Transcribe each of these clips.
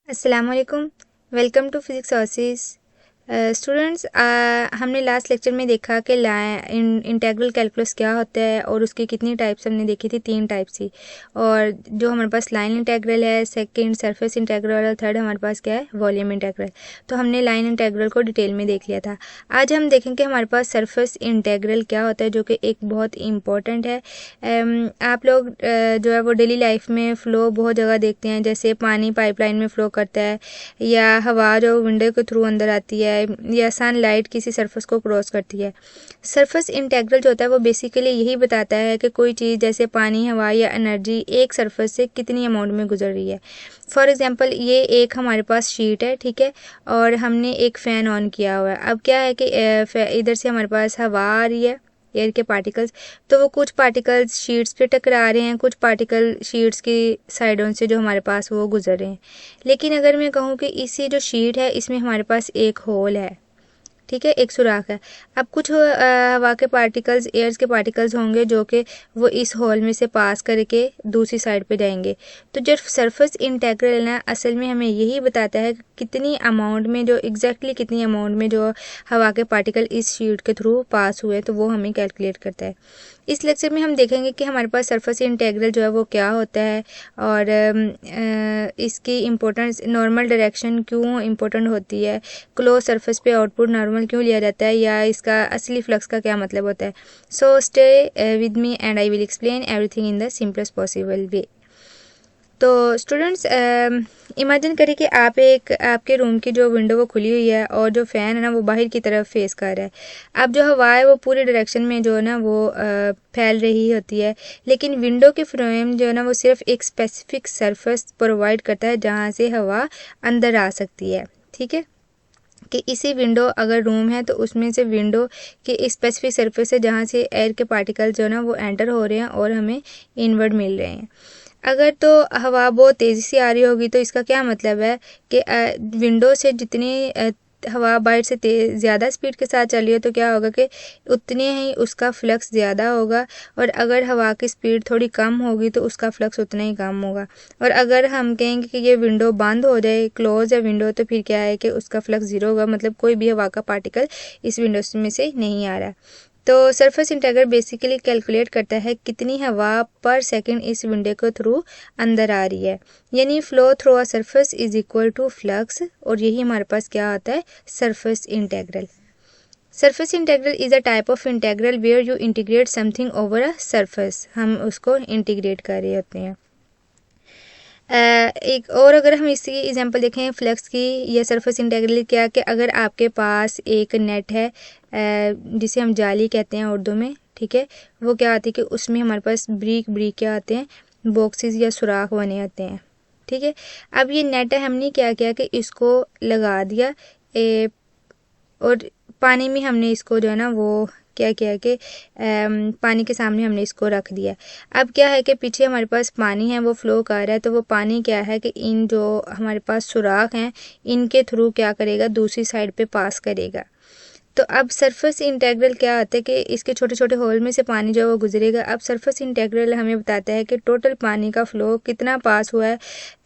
अस्सलाम वालेकुम। Welcome to physics sources. Students, हमने लास्ट लेक्चर में देखा कि इंटीग्रल कैलकुलस क्या होता है और उसकी कितनी टाइप्स हमने देखी थी। 3 टाइप्स थी। और जो हमारे पास लाइन इंटीग्रल है, सेकंड सरफेस इंटीग्रल और थर्ड हमारे पास क्या है, वॉल्यूम इंटीग्रल। तो हमने लाइन इंटीग्रल को डिटेल में देख लिया था। आज हम देखेंगे हमारे पास सरफेस इंटीग्रल क्या होता है, जो कि एक बहुत इंपॉर्टेंट है। आप लोग जो है वो डेली लाइफ में फ़्लो बहुत जगह देखते हैं, जैसे पानी पाइपलाइन में फ़्लो करता है, या हवा जो विंडो के थ्रू अंदर आती है, या सनलाइट किसी सरफेस को क्रॉस करती है। सरफेस इंटीग्रल जो होता है वो बेसिकली यही बताता है कि कोई चीज़ जैसे पानी, हवा या एनर्जी एक सरफेस से कितनी अमाउंट में गुजर रही है। फॉर एग्जांपल, ये एक हमारे पास शीट है, ठीक है, और हमने एक फ़ैन ऑन किया हुआ है। अब क्या है कि इधर से हमारे पास हवा आ रही है, एयर के पार्टिकल्स। तो वो कुछ पार्टिकल्स शीट्स पे टकरा रहे हैं, कुछ पार्टिकल शीट्स की साइडों से जो हमारे पास वो गुजर रहे हैं। लेकिन अगर मैं कहूँ कि इसी जो शीट है इसमें हमारे पास एक होल है, ठीक है, एक सुराख है। अब कुछ हवा के पार्टिकल्स, एयर्स के पार्टिकल्स होंगे जो कि वो इस होल में से पास करके दूसरी साइड पे जाएंगे। तो जो सरफेस इंटीग्रल है ना, असल में हमें यही बताता है कि कितनी अमाउंट में, जो एग्जैक्टली कितनी अमाउंट में जो हवा के पार्टिकल इस शीट के थ्रू पास हुए, तो वो हमें कैलकुलेट करता है। इस लेक्चर में हम देखेंगे कि हमारे पास सरफेस इंटीग्रल जो है वो क्या होता है, और इसकी इम्पोर्टेंस, नॉर्मल डायरेक्शन क्यों इम्पोर्टेंट होती है, क्लोज सरफेस पे आउटपुट नॉर्मल क्यों लिया जाता है, या इसका असली फ्लक्स का क्या मतलब होता है। So stay with me and I will explain everything in the simplest possible way. तो स्टूडेंट्स, इमेजिन करिए कि आपके रूम की जो विंडो वो खुली हुई है और जो फ़ैन है ना वो बाहर की तरफ फेस कर रहा है। अब जो हवा है वो पूरी डायरेक्शन में जो है ना वो फैल रही होती है, लेकिन विंडो के फ्रेम जो है ना वो सिर्फ एक स्पेसिफिक सरफेस प्रोवाइड करता है जहाँ से हवा अंदर आ सकती है, ठीक है। कि इसी विंडो, अगर रूम है तो उसमें से विंडो के स्पेसिफिक सरफेस है जहाँ से एयर के पार्टिकल जो है ना वो एंटर हो रहे हैं और हमें इनवर्ड मिल रहे हैं। अगर तो हवा बहुत तेज़ी से आ रही होगी तो इसका क्या मतलब है कि विंडो से जितनी हवा बाहर से ज़्यादा स्पीड के साथ चल रही है तो क्या होगा कि उतने ही उसका फ्लक्स ज़्यादा होगा, और अगर हवा की स्पीड थोड़ी कम होगी तो उसका फ्लक्स उतना ही कम होगा। और अगर हम कहेंगे कि ये विंडो बंद हो जाए, क्लोज है विंडो, तो फिर क्या है कि उसका फ्लक्स ज़ीरो होगा, मतलब कोई भी हवा का पार्टिकल इस विंडो में से नहीं आ रहा। तो सरफेस इंटीग्रल बेसिकली कैलकुलेट करता है कितनी हवा पर सेकंड इस विंडो के थ्रू अंदर आ रही है, यानी flow through a surface is equal to flux, और यही हमारे पास क्या आता है, surface integral. Surface integral is a type of integral where you integrate something over a surface. हम उसको इंटीग्रेट कर रहे होते हैं। एक और अगर हम इसकी एग्जांपल देखें फ्लक्स की या सरफेस इंटीग्रल, क्या कि अगर आपके पास एक नेट है, जिसे हम जाली कहते हैं उर्दू में, ठीक है, वो क्या आती है कि उसमें हमारे पास ब्रीक ब्रीक क्या आते हैं, बॉक्सेस या सुराख बने होते हैं, ठीक है। अब ये नेट है, हमने क्या किया कि इसको लगा दिया, और पानी में हमने इसको जो है ना वो क्या किया कि पानी के सामने हमने इसको रख दिया। अब क्या है कि पीछे हमारे पास पानी है, वो फ्लो कर रहा है, तो वो पानी क्या है कि इन जो हमारे पास सुराख हैं इनके थ्रू क्या करेगा, दूसरी साइड पे पास करेगा। तो अब सरफेस इंटीग्रल क्या होता है कि इसके छोटे छोटे होल में से पानी जो है वो गुजरेगा। अब सरफेस इंटीग्रल हमें बताता है कि टोटल पानी का फ्लो कितना पास हुआ है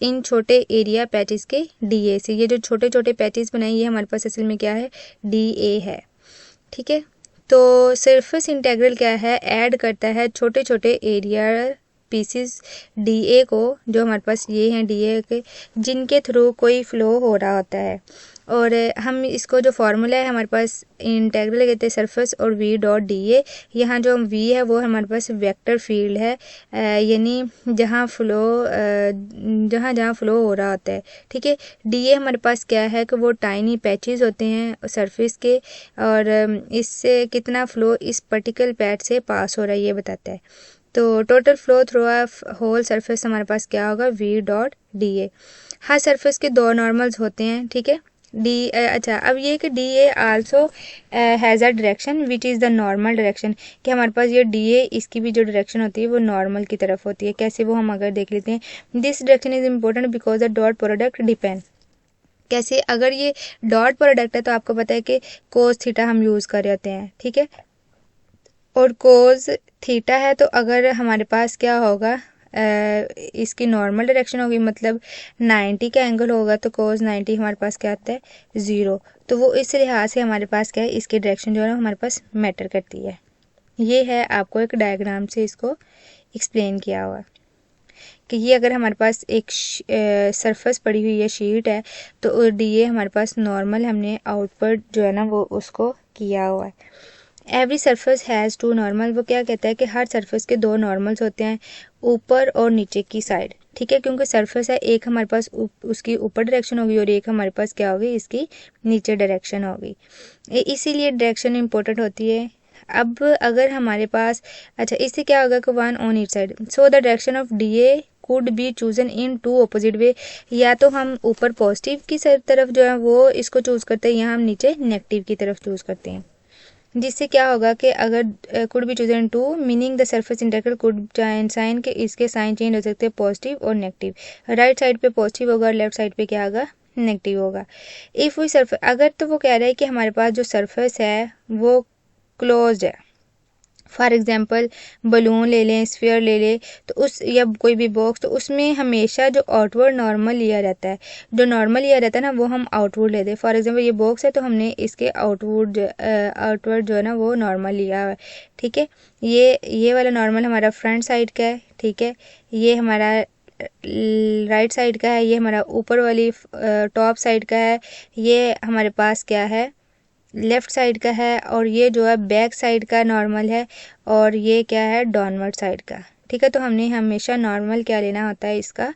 इन छोटे एरिया पैचेस के डीए से। ये जो छोटे छोटे पैचेस बनाए ये हमारे पास असल में क्या है, डीए है, ठीक है। तो सरफेस इंटीग्रल क्या है, ऐड करता है छोटे छोटे एरिया पीसीस डीए को, जो हमारे पास ये हैं डीए के, जिनके थ्रू कोई फ्लो हो रहा होता है। और हम इसको जो फार्मूला है हमारे पास इंटीग्रल कहते हैं सरफेस और वी डॉट डी ए। यहाँ जो वी है वो हमारे पास वेक्टर फील्ड है, यानी जहाँ जहाँ फ्लो हो रहा होता है, ठीक है। डी ए हमारे पास क्या है कि वो टाइनी पैचेस होते हैं सरफेस के, और इससे कितना फ्लो इस पर्टिकुलर पैच से पास हो रहा है ये बताता है। तो total flow through a whole surface हमारे पास क्या होगा, वी डॉट डी ए। हर सरफेस के दो नॉर्मल्स होते हैं, ठीक है। अच्छा, अब ये कि D A also has a direction which is the normal direction, कि हमारे पास ये डी ए इसकी भी जो डायरेक्शन होती है वो नॉर्मल की तरफ होती है। कैसे, वो हम अगर देख लेते हैं। This direction is important because the dot product depend. कैसे, अगर ये डॉट प्रोडक्ट है तो आपको पता है कि कोस थीटा हम यूज़ कर रहे होते हैं, ठीक है। और कोस थीटा है तो अगर हमारे पास क्या होगा, इसकी नॉर्मल डायरेक्शन होगी, मतलब 90 का एंगल होगा तो कोस 90 हमारे पास क्या आता है 0। तो वो इस लिहाज से हमारे पास क्या है, इसकी डायरेक्शन जो है हमारे पास मैटर करती है। ये है, आपको एक डायग्राम से इसको एक्सप्लेन किया हुआ कि ये अगर हमारे पास एक सरफेस पड़ी हुई है, शीट है, तो डीए हमारे पास नॉर्मल हमने आउटवर्ड जो है ना वो उसको किया हुआ है। Every surface has two normal, वो क्या कहता है कि हर सरफेस के दो नॉर्मल्स होते हैं, ऊपर और नीचे की साइड। ठीक है, क्योंकि सरफेस है, एक हमारे पास उसकी ऊपर डायरेक्शन होगी और एक हमारे पास क्या होगी, इसकी नीचे डायरेक्शन होगी। इसीलिए डायरेक्शन इंपॉर्टेंट होती है। अब अगर हमारे पास, अच्छा इससे क्या होगा कि one on each side, so the direction of dA could be chosen in two opposite way. या तो हम ऊपर पॉजिटिव की तरफ जो है वो इसको चूज़ करते हैं, या हम नीचे नेगेटिव की तरफ चूज़ करते हैं। जिससे क्या होगा कि अगर could be chosen to meaning the surface integral could sign के इसके साइन चेंज हो सकते हैं पॉजिटिव और नेगेटिव। राइट साइड पे पॉजिटिव होगा, लेफ्ट साइड पे क्या होगा, नेगेटिव होगा। इफ़ वी सरफेस, अगर तो वो कह रहा है कि हमारे पास जो सरफेस है वो क्लोज्ड है, फॉर एग्जांपल बलून ले लें, स्फीयर ले लें, तो उस या कोई भी बॉक्स, तो उसमें हमेशा जो आउटवर्ड नॉर्मल लिया रहता है, जो नॉर्मल लिया रहता है ना वो हम आउटवर्ड लेते हैं। फॉर एग्जांपल ये बॉक्स है तो हमने इसके आउटवर्ड जो है ना वो नॉर्मल लिया हुआ है। ठीक है, ये वाला नॉर्मल हमारा फ्रंट साइड का है। ठीक है, ये हमारा राइट साइड का है, ये हमारा ऊपर वाली टॉप साइड का है, ये हमारे पास क्या है लेफ़्ट साइड का है, और ये जो है बैक साइड का नॉर्मल है, और ये क्या है डाउनवर्ड साइड का। ठीक है, तो हमने हमेशा नॉर्मल क्या लेना होता है, इसका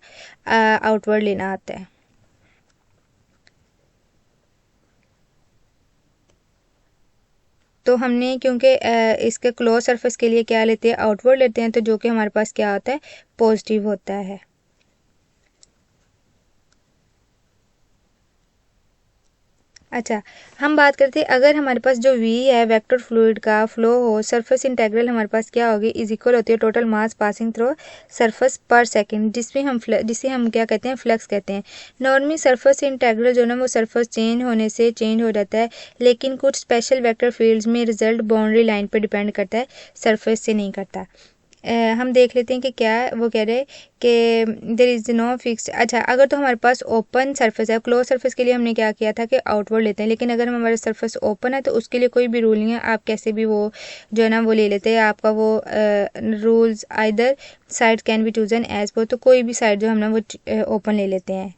आउटवर्ड लेना होता है। तो हमने क्योंकि इसके क्लोज सरफेस के लिए क्या लेते हैं, आउटवर्ड लेते हैं, तो जो कि हमारे पास क्या होता है, पॉजिटिव होता है। अच्छा, हम बात करते हैं अगर हमारे पास जो v है वेक्टर फ्लूइड का फ्लो हो, सरफेस इंटीग्रल हमारे पास क्या होगी, इज इक्वल होती है total mass passing through surface पर सेकंड, जिसे हम क्या कहते हैं, फ्लक्स कहते हैं। नॉर्मली सरफेस इंटीग्रल जो ना वो सरफेस चेंज होने से चेंज हो जाता है, लेकिन कुछ स्पेशल वेक्टर फील्ड्स में रिजल्ट बाउंड्री लाइन पर डिपेंड करता है, सरफेस से नहीं करता। हम देख लेते हैं कि क्या वो कह रहे हैं कि देर इज़ नो फिक्स। अच्छा, अगर तो हमारे पास ओपन सरफेस है, क्लोज सरफेस के लिए हमने क्या किया था कि आउटवर्ड लेते हैं, लेकिन अगर हमारा सरफेस ओपन है तो उसके लिए कोई भी रूल नहीं है, आप कैसे भी वो जो है ना वो ले लेते हैं। आपका वो rules either side can be chosen as per, तो कोई भी साइड जो हम ना वो ओपन ले लेते हैं।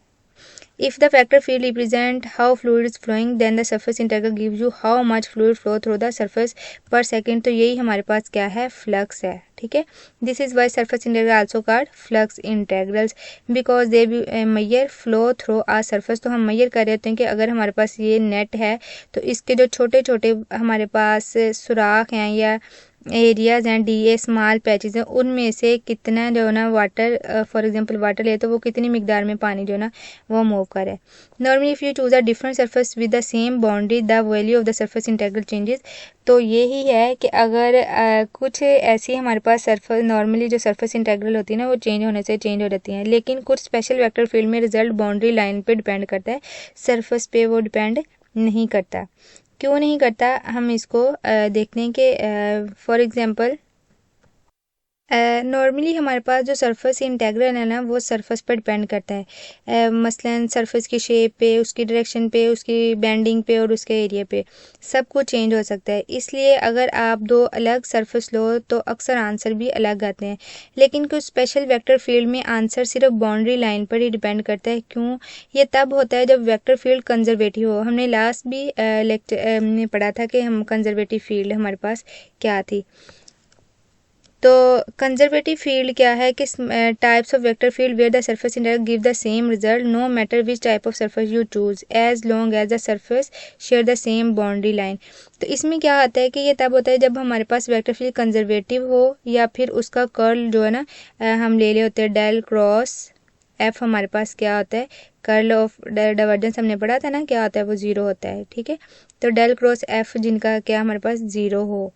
If the vector field represent how fluid is flowing, then the surface integral gives you how much fluid flow through the surface per second। तो यही हमारे पास क्या है, फ्लक्स है। ठीक है, this is why surface integral also called flux integrals, because they measure flow through a surface. तो हम मैयर कर रहे होते हैं कि अगर हमारे पास ये नेट है तो इसके जो छोटे छोटे हमारे पास सुराख हैं या एरियाज हैं, डी ए स्मॉल पैचेज हैं, उनमें से कितना जो है ना वाटर, फॉर एग्जांपल वाटर ले तो वो कितनी मिकदार में पानी जो है ना वो मूव करे। Normally if you choose a different surface with the same boundary the value of the surface integral changes. तो यही है कि अगर कुछ ऐसी हमारे पास सरफेस, नॉर्मली जो सरफेस इंटीग्रल होती है ना वो चेंज होने से चेंज हो जाती हैं, लेकिन कुछ स्पेशल वेक्टर फील्ड में रिजल्ट बाउंड्री लाइन पे डिपेंड करता है, सरफेस पे वो डिपेंड नहीं करता। क्यों नहीं करता, हम इसको देखते हैं कि फॉर एग्जांपल नॉर्मली हमारे पास जो सरफेस इंटीग्रल है ना वो सरफेस पर डिपेंड करता है, मसलन सरफेस की शेप पे, उसकी डायरेक्शन पे, उसकी बेंडिंग पे और उसके एरिया पे सब कुछ चेंज हो सकता है। इसलिए अगर आप दो अलग सरफेस लो तो अक्सर आंसर भी अलग आते हैं, लेकिन कुछ स्पेशल वेक्टर फील्ड में आंसर सिर्फ बाउंड्री लाइन पर ही डिपेंड करता है। क्यों, ये तब होता है जब वेक्टर फील्ड कंजर्वेटिव हो। हमने लास्ट भी लेक्चर में पढ़ा था कि हम कंजर्वेटिव फील्ड हमारे पास क्या थी। तो कंजर्वेटिव फील्ड क्या है कि types of vector field where the surface integral give the same result no matter which type of surface you choose as long as the surface share the same boundary line. तो इसमें क्या आता है कि ये तब होता है जब हमारे पास वेक्टर फील्ड कंजर्वेटिव हो या फिर उसका कर्ल जो है ना हम ले होते हैं डेल क्रॉस एफ। हमारे पास क्या होता है, कर्ल ऑफ डाइवर्जेंस हमने पढ़ा था ना, क्या होता है वो ज़ीरो होता है। ठीक है, तो डेल क्रॉस एफ जिनका क्या हमारे पास ज़ीरो हो,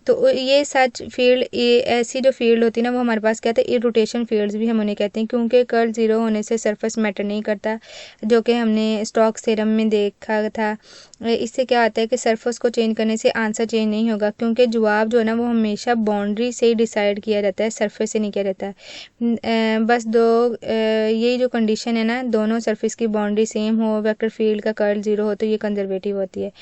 तो ये सच फील्ड, ये ऐसी जो फील्ड होती है ना, वो हमारे पास क्या था, इरोटेशन फील्ड्स भी हम उन्हें कहते हैं, क्योंकि कर्ल ज़ीरो होने से सरफेस मैटर नहीं करता, जो कि हमने स्टोक्स थ्योरम में देखा था। इससे क्या आता है कि सरफेस को चेंज करने से आंसर चेंज नहीं होगा, क्योंकि जवाब जो है ना वो हमेशा बाउंड्री से ही डिसाइड किया जाता है, सरफेस से नहीं किया जाता है। बस यही जो कंडीशन है ना, दोनों सरफेस की बाउंड्री सेम हो, वेक्टर फील्ड का कर्ल ज़ीरो हो, तो ये कंजर्वेटिव होती है।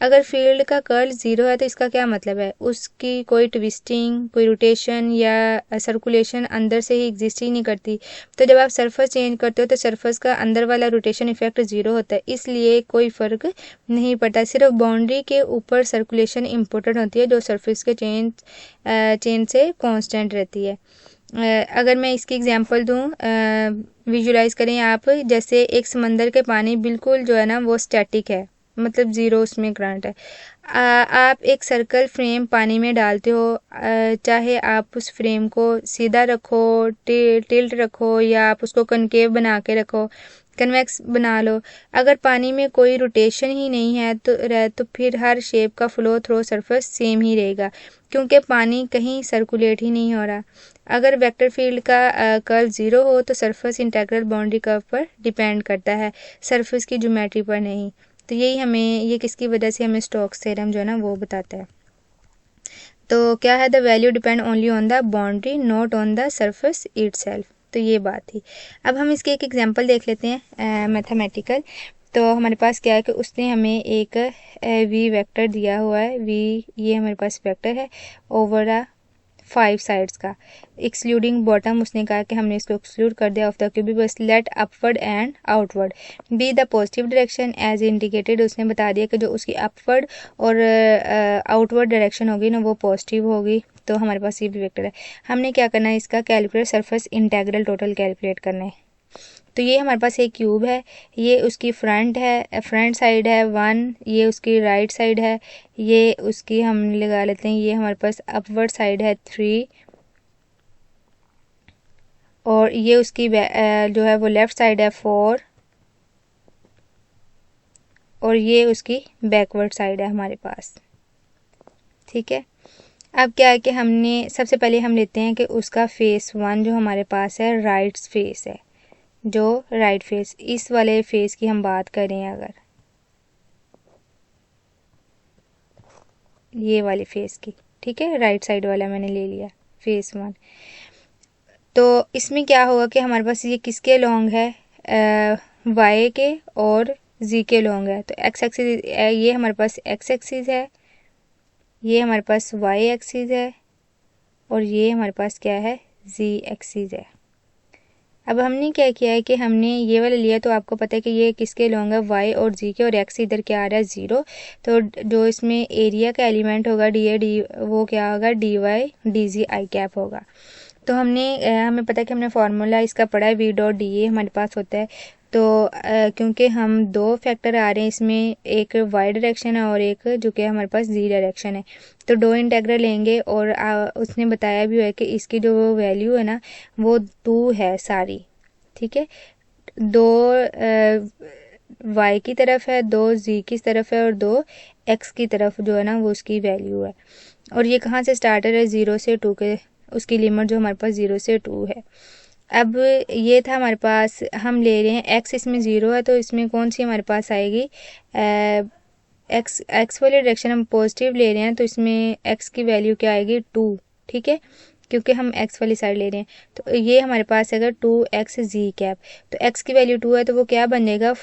अगर फील्ड का कर्ल ज़ीरो है तो इसका क्या मतलब है, उसकी कोई ट्विस्टिंग, कोई रोटेशन या सर्कुलेशन अंदर से ही एग्जिस्ट ही नहीं करती। तो जब आप सरफेस चेंज करते हो तो सरफेस का अंदर वाला रोटेशन इफेक्ट ज़ीरो होता है, इसलिए कोई फ़र्क नहीं पड़ता। सिर्फ बाउंड्री के ऊपर सर्कुलेशन इम्पोर्टेंट होती है, जो सरफेस के चेंज से कांस्टेंट रहती है। अगर मैं इसकी एग्जांपल दूं, विजुलाइज करें आप, जैसे एक समंदर के पानी बिल्कुल जो है ना वो स्टैटिक है, मतलब ज़ीरो उसमें करंट है। आप एक सर्कल फ्रेम पानी में डालते हो, चाहे आप उस फ्रेम को सीधा रखो, टिल्ट रखो, या आप उसको कनकेव बना के रखो, कन्वेक्स बना लो, अगर पानी में कोई रोटेशन ही नहीं है तो फिर हर शेप का फ्लो थ्रो सरफेस सेम ही रहेगा, क्योंकि पानी कहीं सर्कुलेट ही नहीं हो रहा। अगर वेक्टर फील्ड का कर्ल ज़ीरो हो तो सरफेस इंटीग्रल बाउंड्री कर्व पर डिपेंड करता है, सरफेस की ज्योमेट्री पर नहीं। तो यही हमें, ये किसकी वजह से हमें स्टोक्स थ्योरम जो है ना वो बताता है। तो क्या है, the value depend only on the boundary, not on the surface itself. तो ये बात थी। अब हम इसके एक एग्जांपल देख लेते हैं मैथमेटिकल। तो हमारे पास क्या है कि उसने हमें एक वी वेक्टर दिया हुआ है, वी ये हमारे पास वेक्टर है ओवर अ 5 साइड्स का, एक्सक्लूडिंग बॉटम। उसने कहा कि हमने इसको एक्सक्लूड कर दिया ऑफ द क्यूब, बस let upward and outward be the positive direction as indicated. उसने बता दिया कि जो उसकी अपवर्ड और आउटवर्ड डायरेक्शन होगी ना वो पॉजिटिव होगी। तो हमारे पास ये भी वेक्टर है। हमने क्या करना है, इसका calculate surface integral total calculate करना है। तो ये हमारे पास एक क्यूब है, ये उसकी फ्रंट साइड है 1, ये उसकी राइट साइड है, ये उसकी हम लगा लेते हैं, ये हमारे पास अपवर्ड साइड है 3, और ये उसकी जो है वो लेफ़्ट साइड है 4, और ये उसकी बैकवर्ड साइड है हमारे पास। ठीक है, अब क्या है कि हमने सबसे पहले हम लेते हैं कि उसका फेस 1 जो हमारे पास है राइट फेस है, जो राइट फेस, इस वाले फेस की हम बात करें, अगर ये वाले फेस की, ठीक है, राइट साइड वाला मैंने ले लिया फेस 1। तो इसमें क्या होगा कि हमारे पास ये किसके लॉन्ग है, वाई के और जी के लॉन्ग है। तो एक्स एक्सिस, ये हमारे पास एक्स एक्सिस है, ये हमारे पास वाई एक्सिस है, और ये हमारे पास क्या है, जी एक्सिस है। अब हमने क्या किया है कि हमने ये वाला लिया, तो आपको पता है कि ये किसके लॉन्ग है, वाई और जी के, और एक्स इधर क्या आ रहा है 0। तो जो इसमें एरिया का एलिमेंट होगा डी ए डी, वो क्या होगा, डी वाई डी जी आई कैप होगा। तो हमें पता है कि हमने फार्मूला इसका पढ़ा है, वी डॉट डी ए हमारे पास होता है। तो क्योंकि हम दो फैक्टर आ रहे हैं इसमें, एक वाई डायरेक्शन है और एक जो कि हमारे पास जी डायरेक्शन है, तो दो इंटेग्रल लेंगे, और उसने बताया भी है कि इसकी जो वैल्यू है ना वो 2 है सारी। ठीक है, 2 वाई की तरफ है, 2 जी की तरफ है, और 2 एक्स की तरफ जो है ना वो उसकी वैल्यू है। और ये कहाँ से स्टार्टर है, 0 से 2 के, उसकी लिमिट जो हमारे पास 0 से 2 है। अब ये था हमारे पास, हम ले रहे हैं एक्स, इसमें 0 है, तो इसमें कौन सी हमारे पास आएगी, एक्स वाली डायरेक्शन हम पॉजिटिव ले रहे हैं, तो इसमें एक्स की वैल्यू क्या आएगी, 2। ठीक है, क्योंकि हम एक्स वाली साइड ले रहे हैं। तो ये हमारे पास अगर 2x जी कैप, तो एक्स की वैल्यू 2 है, तो वो क्या बन जाएगा,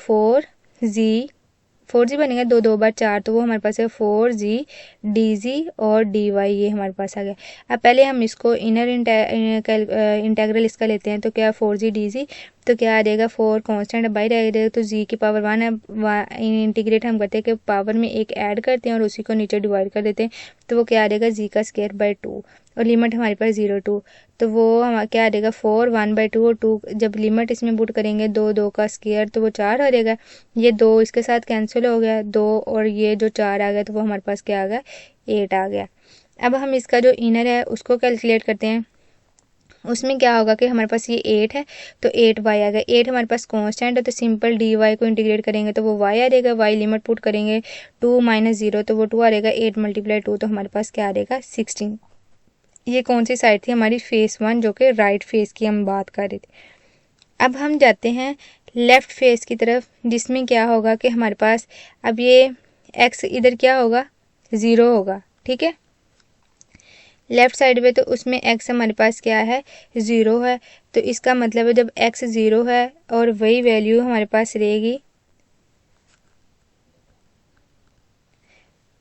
4g बनेगा, 2 2 बार 4, तो वो हमारे पास है 4g dg और dy, ये हमारे पास आ गया। अब पहले हम इसको इनर इंटेग्रल इसका लेते हैं, तो क्या 4g dg, तो क्या आ जाएगा, 4 कांस्टेंट बाहर आ जाएगा, तो g की पावर 1 है, इंटीग्रेट हम करते हैं कि पावर में एक ऐड करते हैं और उसी को नीचे डिवाइड कर देते हैं, तो वो क्या आ जाएगा, g का स्क्वायर बाई 2, और लिमिट हमारे पास 0 2, तो वो हम क्या आ जाएगा, 4 1/2, और 2 जब लिमिट इसमें पुट करेंगे 2 2 का स्क्वायर, तो वो 4 आ जाएगा, ये 2 इसके साथ कैंसिल हो गया 2, और ये जो 4 आ गया, तो वो हमारे पास क्या आ गया, 8 आ गया। अब हम इसका जो इनर है उसको कैलकुलेट करते हैं। उसमें क्या होगा कि हमारे पास ये 8 है तो 8y आ गया। 8 हमारे पास कांस्टेंट है तो सिंपल dy को इंटीग्रेट करेंगे तो वो y आ जाएगा। y लिमिट पुट करेंगे 2 - 0 तो वो 2 आ जाएगा। 8 × 2 तो हमारे पास क्या आ जाएगा 16। ये कौन सी साइड थी हमारी फेस 1 जो कि राइट फेस की हम बात कर रहे थे। अब हम जाते हैं लेफ़्ट फेस की तरफ जिसमें क्या होगा कि हमारे पास अब ये x इधर क्या होगा 0 होगा। ठीक है, लेफ़्ट साइड पे तो उसमें x हमारे पास क्या है 0 है। तो इसका मतलब है जब x 0 है और वही वैल्यू हमारे पास रहेगी,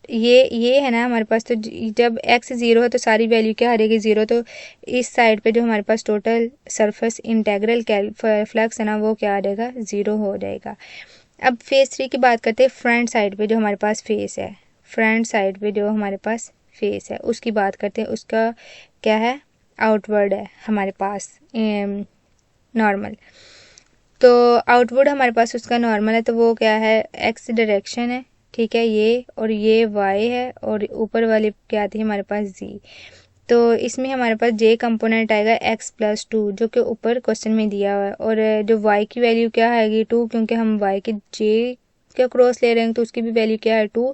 ये है ना हमारे पास। तो जब x 0 है तो सारी वैल्यू क्या आ रहेगी 0। तो इस साइड पे जो हमारे पास टोटल सरफेस इंटेग्रल फ्लक्स है ना वो क्या आ जाएगा 0 हो जाएगा। अब फेस 3 की बात करते हैं। फ्रंट साइड पे जो हमारे पास फेस है, फ्रंट साइड पे जो हमारे पास फेस है उसकी बात करते हैं। उसका क्या है आउटवर्ड है हमारे पास नॉर्मल। तो आउटवर्ड हमारे पास उसका नॉर्मल है तो वो क्या है एक्स डायरेक्शन है। ठीक है, ये वाई है और ऊपर वाली क्या आती है हमारे पास जी। तो इसमें हमारे पास जे कंपोनेंट आएगा x+2 जो कि ऊपर क्वेश्चन में दिया हुआ है। और जो y की वैल्यू क्या आएगी 2 क्योंकि हम y के जे का क्रॉस ले रहे हैं तो उसकी भी वैल्यू क्या है 2।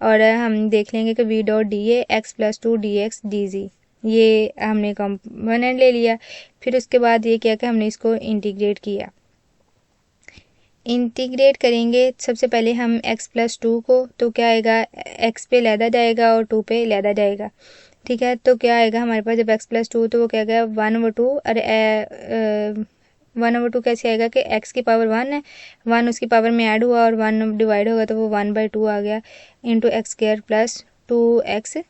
और हम देख लेंगे कि v डॉट डी ए x+2 dx dz ये हमने कंपोनेंट ले लिया। फिर उसके बाद ये क्या कि हमने इसको इंटीग्रेट किया। इंटीग्रेट करेंगे सबसे पहले हम x+2 को तो क्या आएगा x पे लैदा जाएगा और 2 पे लैदा जाएगा। ठीक है, तो क्या आएगा हमारे पास जब x+2 तो वो क्या आएगा 1/2। अरे 1/2 कैसे आएगा कि x की पावर 1 है, 1 उसकी पावर में ऐड हुआ और 1 डिवाइड होगा तो वो 1/2 आ गया इंटू x² प्लस 2x²।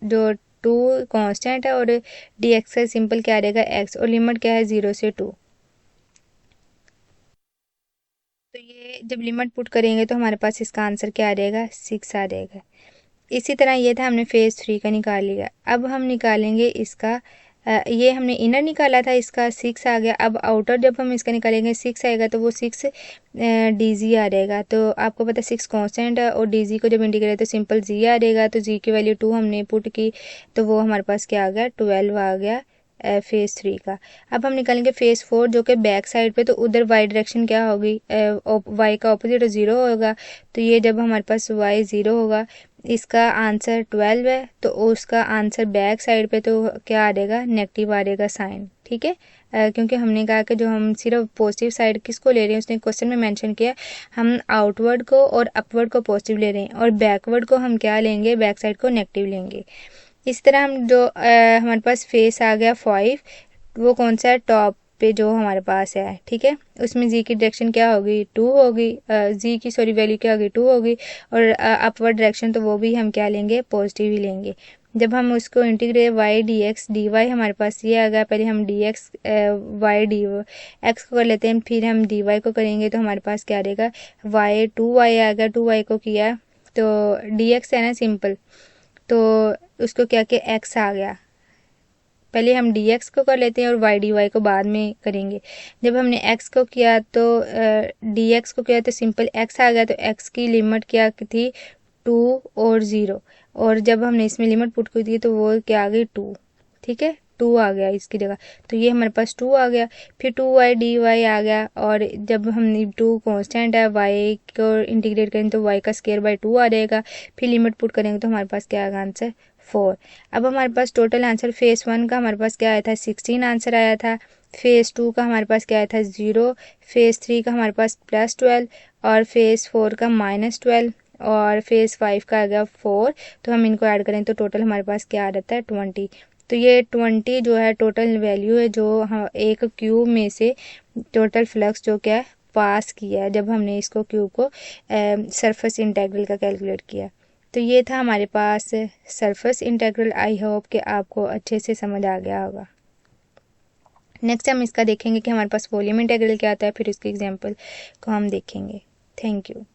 जो 2 कांस्टेंट है और dx का सिंपल क्या आ जाएगा x और लिमिट क्या है 0 से 2। तो ये जब लिमिट पुट करेंगे तो हमारे पास इसका आंसर क्या आ जाएगा 6 आ जाएगा। इसी तरह ये था हमने फेज़ 3 का निकाल लिया। अब हम निकालेंगे इसका ये हमने इनर निकाला था इसका 6 आ गया। अब आउटर जब हम इसका निकालेंगे 6 आएगा तो वो 6 डी आ जाएगा। तो आपको पता है 6 कांस्टेंट है और डी को जब इंटीग्रेट तो सिंपल जी आ जाएगा। तो जी की वैल्यू 2 हमने पुट की तो वो हमारे पास क्या आ गया 12 आ गया फेज़ 3 का। अब हम निकालेंगे फेज़ 4 जो कि बैक साइड पे। तो उधर वाई डायरेक्शन क्या होगी वाई का ऑपोजिट 0 होगा। तो ये जब हमारे पास वाई 0 होगा इसका आंसर 12 है तो उसका आंसर बैक साइड पे तो क्या आ जाएगा नेगेटिव आ जाएगा साइन। ठीक है, क्योंकि हमने कहा कि जो हम सिर्फ पॉजिटिव साइड किसको ले रहे हैं उसने क्वेश्चन में मेंशन किया हम आउटवर्ड को और अपवर्ड को पॉजिटिव ले रहे हैं और बैकवर्ड को हम क्या लेंगे बैक साइड को नेगेटिव लेंगे। इस तरह हम जो हमारे पास फेस आ गया 5 वो कौन सा है टॉप पे जो हमारे पास है। ठीक है, उसमें जी की डायरेक्शन क्या होगी 2 होगी, जी की सॉरी वैल्यू क्या होगी 2 होगी और अपवर्ड डायरेक्शन तो वो भी हम क्या लेंगे पॉजिटिव ही लेंगे। जब हम उसको integrate y d x d y हमारे पास ये आ गया। पहले हम d x y d x को कर लेते हैं फिर हम डी वाई को करेंगे तो हमारे पास क्या रहेगा वाई 2y आ गया। 2y को किया तो डी एक्स है ना सिंपल तो उसको क्या कि x आ गया। पहले हम dx को कर लेते हैं और y dy को बाद में करेंगे। जब हमने x को किया तो dx को किया तो सिंपल x आ गया। तो x की लिमिट क्या थी 2 और 0 और जब हमने इसमें लिमिट पुट की थी तो वो क्या आ गई 2। ठीक है, 2 आ गया इसकी जगह तो ये हमारे पास 2 आ गया। फिर 2y dy आ गया और जब हमने 2 कांस्टेंट है y को इंटीग्रेट करेंगे तो y का स्क्वायर बाय 2 आ जाएगा। फिर लिमिट पुट करेंगे तो हमारे पास क्या आएगा आंसर 4। अब हमारे पास टोटल आंसर फेज़ 1 का हमारे पास क्या आया था 16 आंसर आया था। फेज़ 2 का हमारे पास क्या आया था 0। फेज़ 3 का हमारे पास +12 और फेज़ 4 का -12 और फेज़ 5 का आ गया 4। तो हम इनको ऐड करें तो टोटल हमारे पास क्या आ जाता है 20। तो ये 20 जो है टोटल वैल्यू है जो हम एक क्यूब में से टोटल फ्लक्स जो क्या है पास किया है जब हमने इसको क्यूब को सरफेस इंटेग्रल का कैलकुलेट किया। तो ये था हमारे पास सरफेस इंटेग्रल। आई होप कि आपको अच्छे से समझ आ गया होगा। नेक्स्ट हम इसका देखेंगे कि हमारे पास वॉल्यूम इंटेग्रल क्या आता है फिर उसकी एग्जांपल को हम देखेंगे। Thank you.